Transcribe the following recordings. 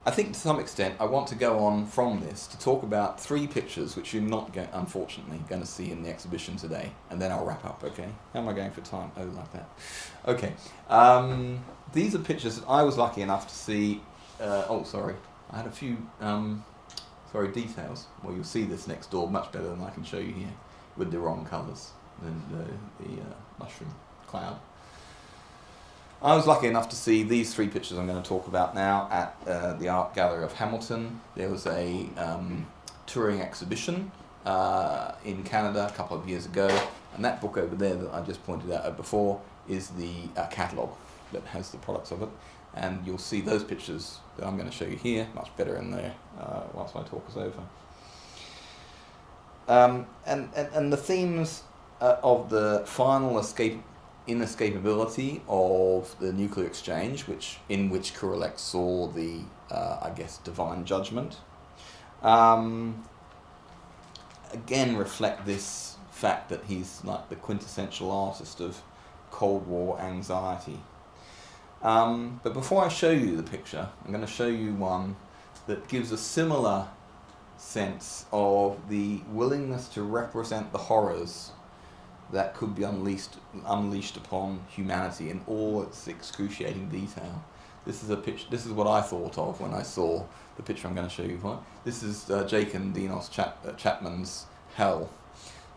I think to some extent I want to go on from this to talk about 3 pictures which you're not, unfortunately, going to see in the exhibition today, and then I'll wrap up, okay? How am I going for time? Oh, like that. Okay. These are pictures that I was lucky enough to see. Oh, sorry. I had a few details. Well, you'll see this next door much better than I can show you here, with the wrong colours than the mushroom cloud. I was lucky enough to see these 3 pictures I'm going to talk about now at the Art Gallery of Hamilton. There was a touring exhibition in Canada a couple of years ago, and that book over there that I just pointed out before is the catalogue that has the products of it, and you'll see those pictures that I'm going to show you here much better in there once my talk is over. And the themes of the final inescapability of the nuclear exchange, in which Kurelek saw the, I guess, divine judgment, again reflect this fact that he's like the quintessential artist of Cold War anxiety. But before I show you the picture, I'm going to show you one that gives a similar sense of the willingness to represent the horrors that could be unleashed upon humanity in all its excruciating detail. This is a picture. This is what I thought of when I saw the picture I'm going to show you. This is Jake and Dinos Chapman's Hell.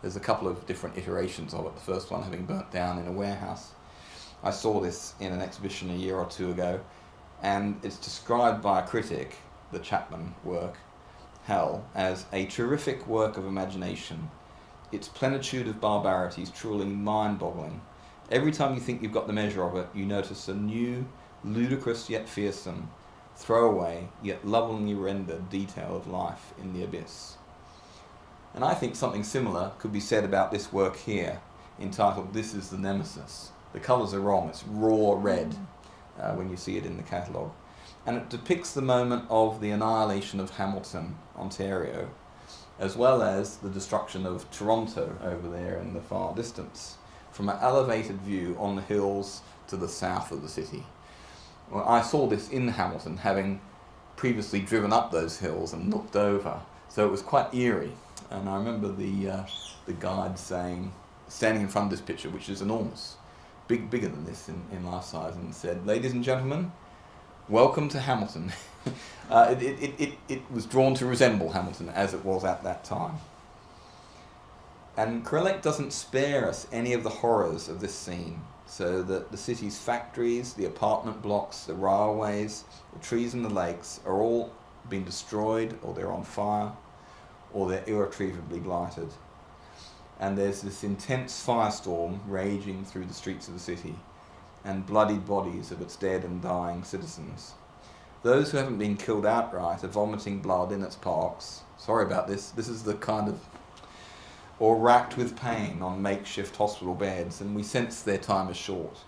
There's a couple of different iterations of it. The first one having burnt down in a warehouse. I saw this in an exhibition a year or 2 ago, and it's described by a critic, the Chapman work, Hell, as a terrific work of imagination. Its plenitude of barbarity is truly mind-boggling. Every time you think you've got the measure of it, you notice a new, ludicrous yet fearsome, throwaway yet lovingly rendered detail of life in the abyss. And I think something similar could be said about this work here, entitled This is the Nemesis. The colours are wrong, it's raw red when you see it in the catalogue. And it depicts the moment of the annihilation of Hamilton, Ontario, as well as the destruction of Toronto over there in the far distance, from an elevated view on the hills to the south of the city. Well, I saw this in Hamilton, having previously driven up those hills and looked over, so it was quite eerie. And I remember the guide saying, standing in front of this picture, which is enormous, bigger than this in life size, and said, "Ladies and gentlemen, welcome to Hamilton." It was drawn to resemble Hamilton as it was at that time. And Kurelek doesn't spare us any of the horrors of this scene, so that the city's factories, the apartment blocks, the railways, the trees and the lakes are all being destroyed, or they're on fire, or they're irretrievably blighted. And there's this intense firestorm raging through the streets of the city, and bloodied bodies of its dead and dying citizens. Those who haven't been killed outright are vomiting blood in its parks. Sorry about this. This is the kind of... or racked with pain on makeshift hospital beds, and we sense their time is short.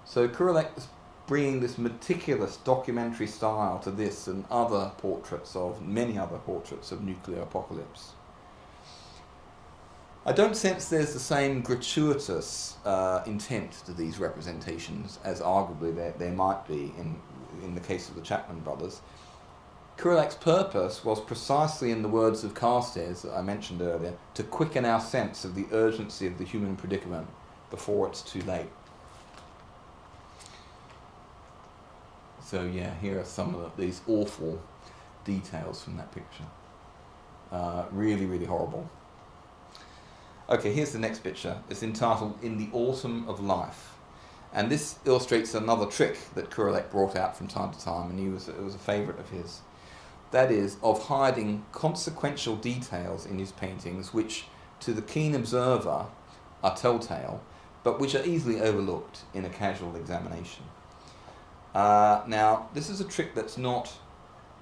So Kurelek is bringing this meticulous documentary style to this and other portraits of, many other portraits of nuclear apocalypse. I don't sense there's the same gratuitous intent to these representations as arguably there might be in the case of the Chapman brothers. Kurelek's purpose was precisely, in the words of Carstairs that I mentioned earlier, to quicken our sense of the urgency of the human predicament before it's too late. So yeah, here are some of these awful details from that picture. Really, really horrible. Okay, here's the next picture. It's entitled In the Autumn of Life. And this illustrates another trick that Kurelek brought out from time to time, and it was a favourite of his. That is, of hiding consequential details in his paintings which, to the keen observer, are telltale, but which are easily overlooked in a casual examination. Now, this is a trick that's not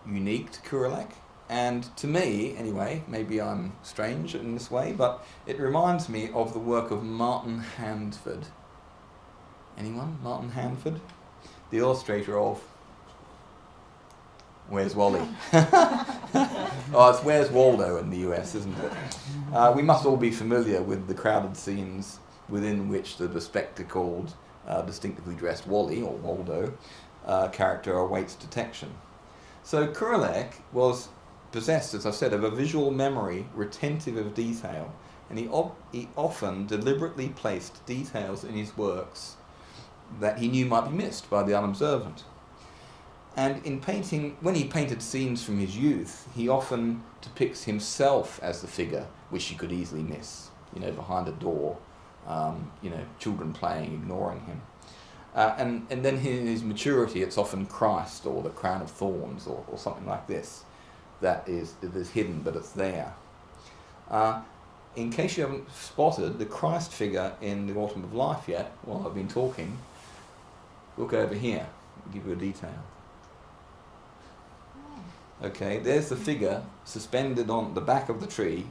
unique to Kurelek, and to me, anyway, maybe I'm strange in this way, but it reminds me of the work of Martin Handford. Anyone? Martin Handford? The illustrator of Where's Wally? Oh, it's Where's Waldo in the US, isn't it? We must all be familiar with the crowded scenes within which the bespectacled, distinctively dressed Wally, or Waldo, character awaits detection. So Kurelek was possessed, as I said, of a visual memory retentive of detail, and he often deliberately placed details in his works that he knew might be missed by the unobservant. And in painting, when he painted scenes from his youth, he often depicts himself as the figure, which he could easily miss, you know, behind a door, you know, children playing, ignoring him. And then in his maturity, it's often Christ or the crown of thorns or something like this that is hidden, but it's there. In case you haven't spotted the Christ figure in The Autumn of Life yet, while I've been talking, look over here, I'll give you a detail. Okay, there's the figure suspended on the back of the tree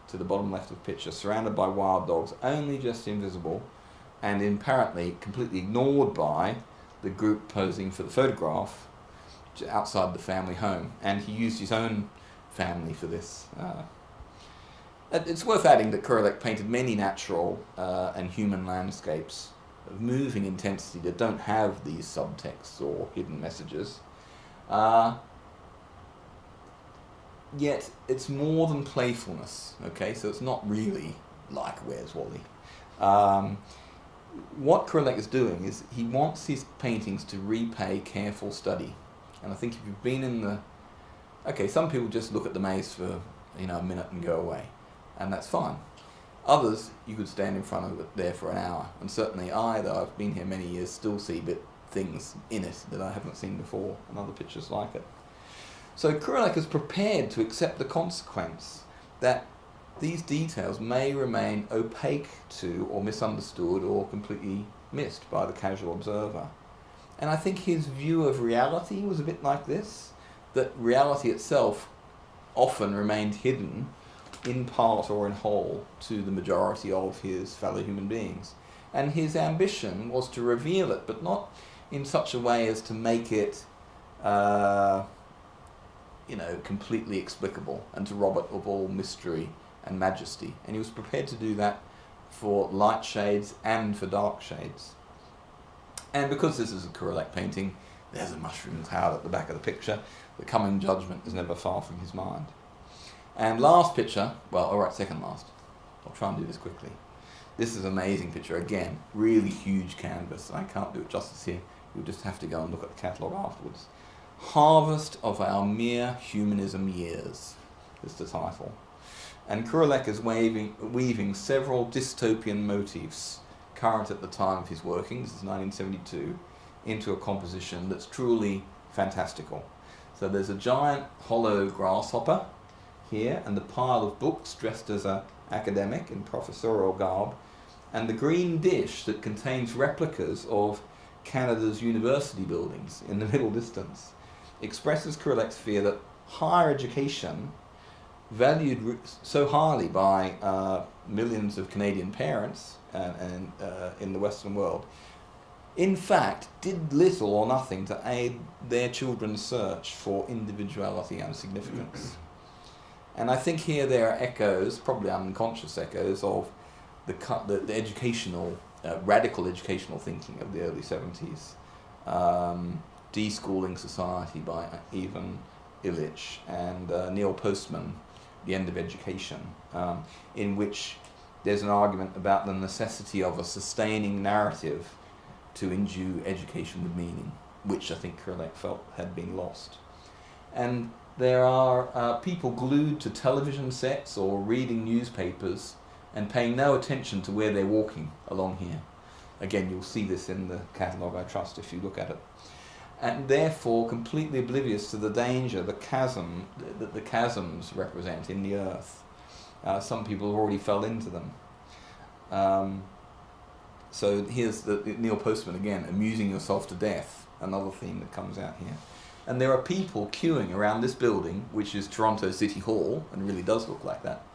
to the bottom left of the picture, surrounded by wild dogs, only just invisible, and apparently completely ignored by the group posing for the photograph outside the family home. And he used his own family for this. It's worth adding that Kurelek painted many natural and human landscapes of moving intensity that don't have these subtexts or hidden messages. Yet it's more than playfulness, okay? So it's not really like Where's Wally? What Kurelek is doing is he wants his paintings to repay careful study. And I think if you've been in the... Okay, some people just look at the maze for, you know, a minute and go away, and that's fine. Others, you could stand in front of it there for an hour, and certainly I, though I've been here many years, still see things in it that I haven't seen before, and other pictures like it. So Kurelek is prepared to accept the consequence that these details may remain opaque to or misunderstood or completely missed by the casual observer. And I think his view of reality was a bit like this, that reality itself often remained hidden in part or in whole to the majority of his fellow human beings. And his ambition was to reveal it, but not in such a way as to make it you know, completely explicable and to rob it of all mystery and majesty. And he was prepared to do that for light shades and for dark shades. And because this is a Kurelek painting, there's a mushroom cloud at the back of the picture. The coming judgment is never far from his mind. And last picture, well, alright, second last. I'll try and do this quickly. This is an amazing picture, again, really huge canvas. I can't do it justice here. You'll just have to go and look at the catalogue afterwards. Harvest of Our Mere Humanism Years is the title. And Kurelek is weaving several dystopian motifs current at the time of his working, this is 1972, into a composition that's truly fantastical. So there's a giant hollow grasshopper here, and the pile of books dressed as an academic in professorial garb, and the green dish that contains replicas of Canada's university buildings in the middle distance expresses Kurelek's fear that higher education, valued so highly by millions of Canadian parents and in the Western world, in fact did little or nothing to aid their children's search for individuality and significance. And I think here there are echoes, probably unconscious echoes, of the educational, radical educational thinking of the early 70s. Deschooling Society by Ivan Illich and Neil Postman, The End of Education, in which there's an argument about the necessity of a sustaining narrative to endue education with meaning, which I think Kurelek felt had been lost. And there are people glued to television sets or reading newspapers and paying no attention to where they're walking along here. Again, you'll see this in the catalogue, I trust, if you look at it. And therefore completely oblivious to the danger, the chasm, that the chasms represent in the earth. Some people already fell into them. So here's Neil Postman again, amusing yourself to death, another theme that comes out here. And there are people queuing around this building, which is Toronto City Hall, and really does look like that.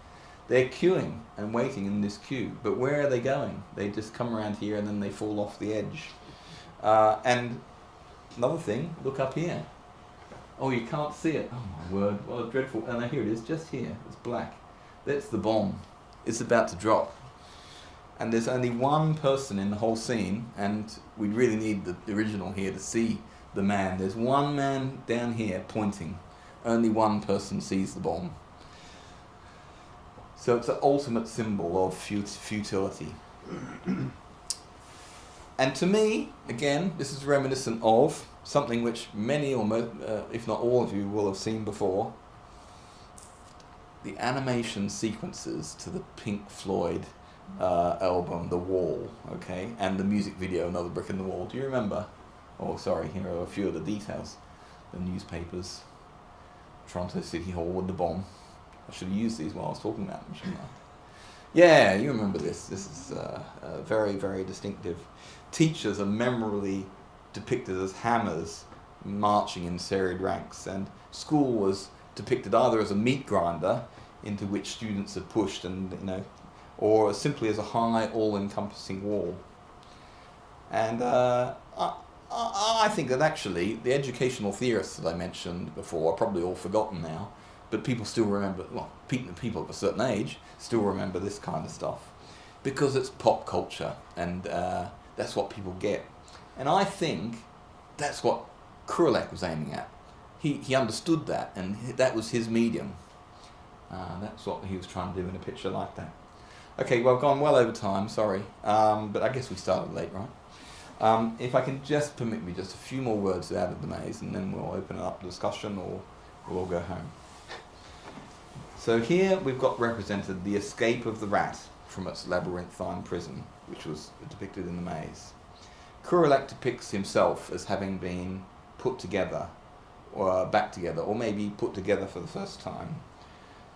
They're queuing and waiting in this queue, but where are they going? They just come around here and then they fall off the edge. And another thing, look up here. Oh, you can't see it. Oh my word, what a dreadful... And here it is, just here, it's black. That's the bomb. It's about to drop. And there's only one person in the whole scene, and we really need the original here to see the man. There's one man down here pointing. Only one person sees the bomb. So it's an ultimate symbol of futility. And to me, again, this is reminiscent of something which many, or if not all of you, will have seen before. The animation sequences to the Pink Floyd album, The Wall, okay, and the music video, Another Brick in the Wall. Do you remember? Oh, sorry, here are a few of the details. The newspapers, Toronto City Hall with the bomb. I should have used these while I was talking about them, shouldn't I? Yeah, you remember this. This is very, very distinctive. Teachers are memorably depicted as hammers marching in serried ranks, and school was depicted either as a meat grinder into which students are pushed, and or simply as a high, all-encompassing wall. And I think that actually the educational theorists that I mentioned before are probably all forgotten now, but people still remember, well, people of a certain age still remember this kind of stuff because it's pop culture, and that's what people get. And I think that's what Kurelek was aiming at. He understood that, and that was his medium. That's what he was trying to do in a picture like that. Okay, well, I've gone well over time, sorry, but I guess we started late, right? If I can just permit me just a few more words out of the maze, and then we'll open it up to discussion, or we'll all go home. So here we've got represented the escape of the rat from its labyrinthine prison, which was depicted in the maze. Kurelek depicts himself as having been put together, or back together, or maybe put together for the first time,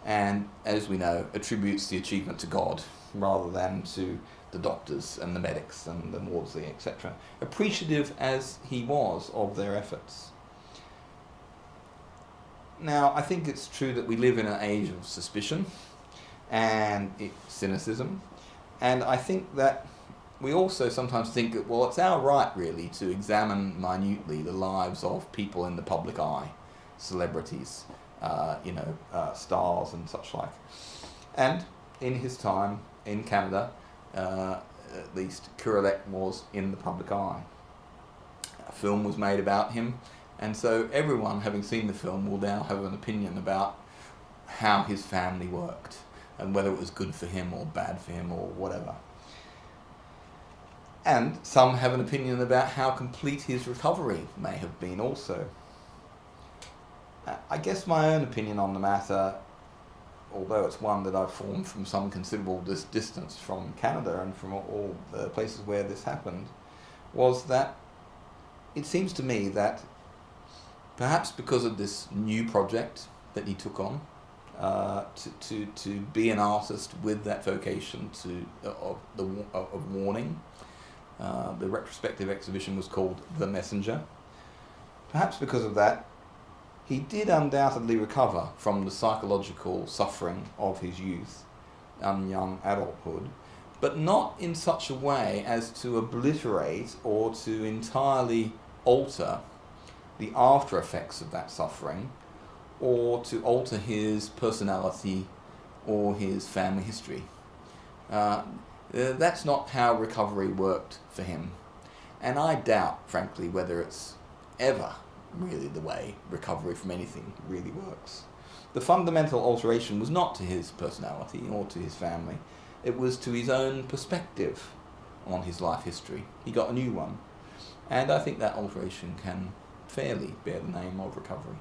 and, as we know, attributes the achievement to God rather than to the doctors and the medics and the Maudsley, etc., appreciative as he was of their efforts. Now, I think it's true that we live in an age of suspicion and cynicism, and I think that we also sometimes think that, well, it's our right, really, to examine minutely the lives of people in the public eye, celebrities, stars and such like. And in his time in Canada, at least, Kurelek was in the public eye. A film was made about him, and so everyone, having seen the film, will now have an opinion about how his family worked, and whether it was good for him or bad for him or whatever. And some have an opinion about how complete his recovery may have been also. I guess my own opinion on the matter, although it's one that I've formed from some considerable distance from Canada and from all the places where this happened, was that it seems to me that perhaps because of this new project that he took on, to be an artist with that vocation of warning, the retrospective exhibition was called The Messenger. Perhaps because of that, he did undoubtedly recover from the psychological suffering of his youth and young adulthood, but not in such a way as to obliterate or to entirely alter the after effects of that suffering, or to alter his personality or his family history. That's not how recovery worked for him. And I doubt, frankly, whether it's ever really the way recovery from anything really works. The fundamental alteration was not to his personality or to his family. It was to his own perspective on his life history. He got a new one. And I think that alteration can fairly bear the name of recovery.